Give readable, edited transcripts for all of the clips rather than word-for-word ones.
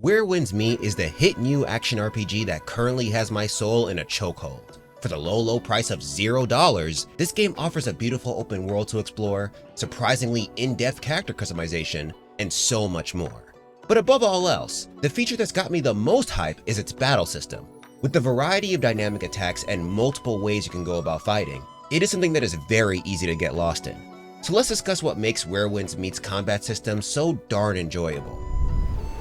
Where Winds Meet is the hit new action RPG that currently has my soul in a chokehold. For the low price of $0, this game offers a beautiful open world to explore, surprisingly in-depth character customization, and so much more. But above all else, the feature that's got me the most hype is its battle system. With the variety of dynamic attacks and multiple ways you can go about fighting, it is something that is very easy to get lost in. So let's discuss what makes Where Winds Meet's combat system so darn enjoyable.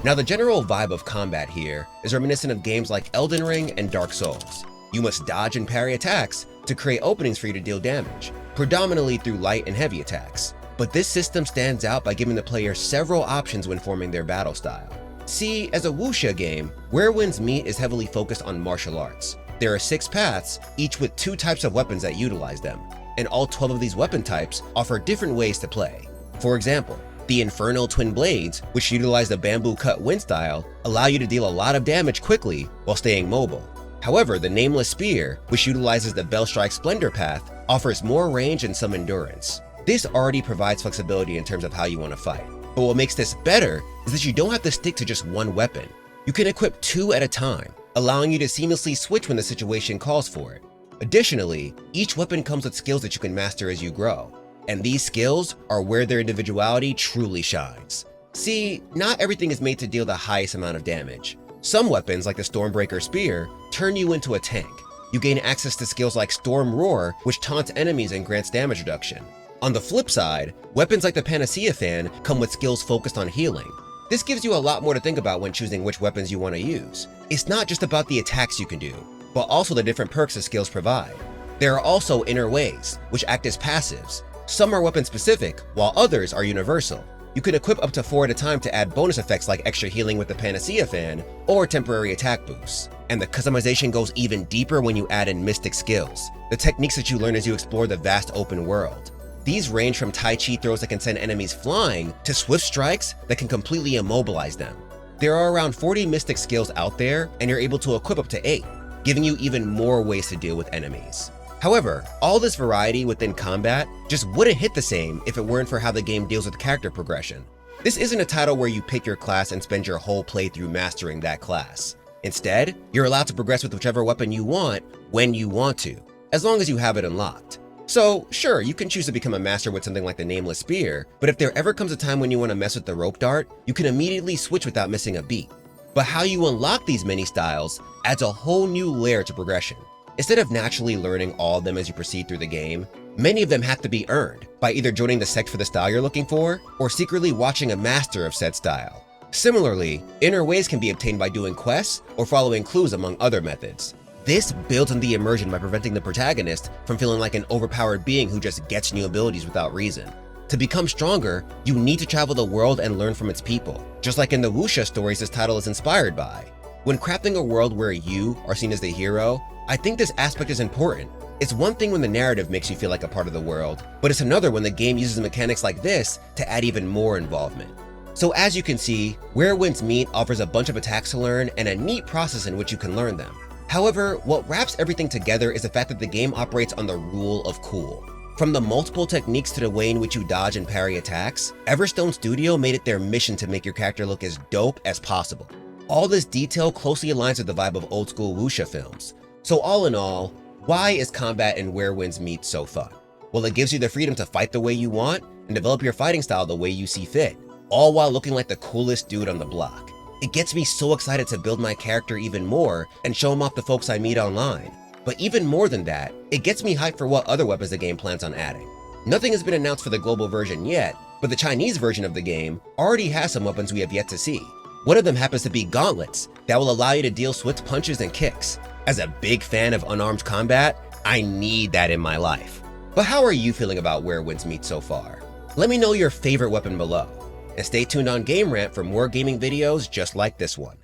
Now, the general vibe of combat here is reminiscent of games like Elden Ring and Dark Souls. You must dodge and parry attacks to create openings for you to deal damage, predominantly through light and heavy attacks. But this system stands out by giving the player several options when forming their battle style. See, as a wuxia game, Where Winds Meet is heavily focused on martial arts. There are 6 paths, each with 2 types of weapons that utilize them, and all 12 of these weapon types offer different ways to play. For example, the Infernal Twin Blades, which utilize the bamboo cut wind style, allow you to deal a lot of damage quickly while staying mobile. However, the Nameless Spear, which utilizes the Bellstrike Splendor path, offers more range and some endurance. This already provides flexibility in terms of how you want to fight. But what makes this better is that you don't have to stick to just one weapon. You can equip 2 at a time, allowing you to seamlessly switch when the situation calls for it. Additionally, each weapon comes with skills that you can master as you grow, and these skills are where their individuality truly shines. See, not everything is made to deal the highest amount of damage. Some weapons, like the Stormbreaker Spear, turn you into a tank. You gain access to skills like Storm Roar, which taunts enemies and grants damage reduction. On the flip side, weapons like the Panacea Fan come with skills focused on healing. This gives you a lot more to think about when choosing which weapons you want to use. It's not just about the attacks you can do, but also the different perks the skills provide. There are also inner ways, which act as passives. Some are weapon specific, while others are universal. You can equip up to 4 at a time to add bonus effects like extra healing with the Panacea Fan or temporary attack boosts. And the customization goes even deeper when you add in mystic skills, the techniques that you learn as you explore the vast open world. These range from Tai Chi throws that can send enemies flying to swift strikes that can completely immobilize them. There are around 40 mystic skills out there, and you're able to equip up to 8, giving you even more ways to deal with enemies. However, all this variety within combat just wouldn't hit the same if it weren't for how the game deals with character progression. This isn't a title where you pick your class and spend your whole playthrough mastering that class. Instead, you're allowed to progress with whichever weapon you want when you want to, as long as you have it unlocked. So sure, you can choose to become a master with something like the Nameless Spear, but if there ever comes a time when you want to mess with the Rope Dart, you can immediately switch without missing a beat. But how you unlock these many styles adds a whole new layer to progression. Instead of naturally learning all of them as you proceed through the game, many of them have to be earned by either joining the sect for the style you're looking for or secretly watching a master of said style. Similarly, inner ways can be obtained by doing quests or following clues among other methods. This builds on the immersion by preventing the protagonist from feeling like an overpowered being who just gets new abilities without reason. To become stronger, you need to travel the world and learn from its people, just like in the wuxia stories this title is inspired by. When crafting a world where you are seen as the hero, I think this aspect is important. It's one thing when the narrative makes you feel like a part of the world, but it's another when the game uses mechanics like this to add even more involvement. So as you can see, Where Winds Meet offers a bunch of attacks to learn and a neat process in which you can learn them. However, what wraps everything together is the fact that the game operates on the rule of cool. From the multiple techniques to the way in which you dodge and parry attacks, Everstone Studio made it their mission to make your character look as dope as possible. All this detail closely aligns with the vibe of old school wuxia films. So all in all, why is combat in Where Winds Meet so fun? Well, it gives you the freedom to fight the way you want and develop your fighting style the way you see fit, all while looking like the coolest dude on the block. It gets me so excited to build my character even more and show him off to folks I meet online. But even more than that, it gets me hyped for what other weapons the game plans on adding. Nothing has been announced for the global version yet, but the Chinese version of the game already has some weapons we have yet to see. One of them happens to be gauntlets that will allow you to deal swift punches and kicks. As a big fan of unarmed combat, I need that in my life. But how are you feeling about Where Winds Meet so far? Let me know your favorite weapon below. And stay tuned on Game Rant for more gaming videos just like this one.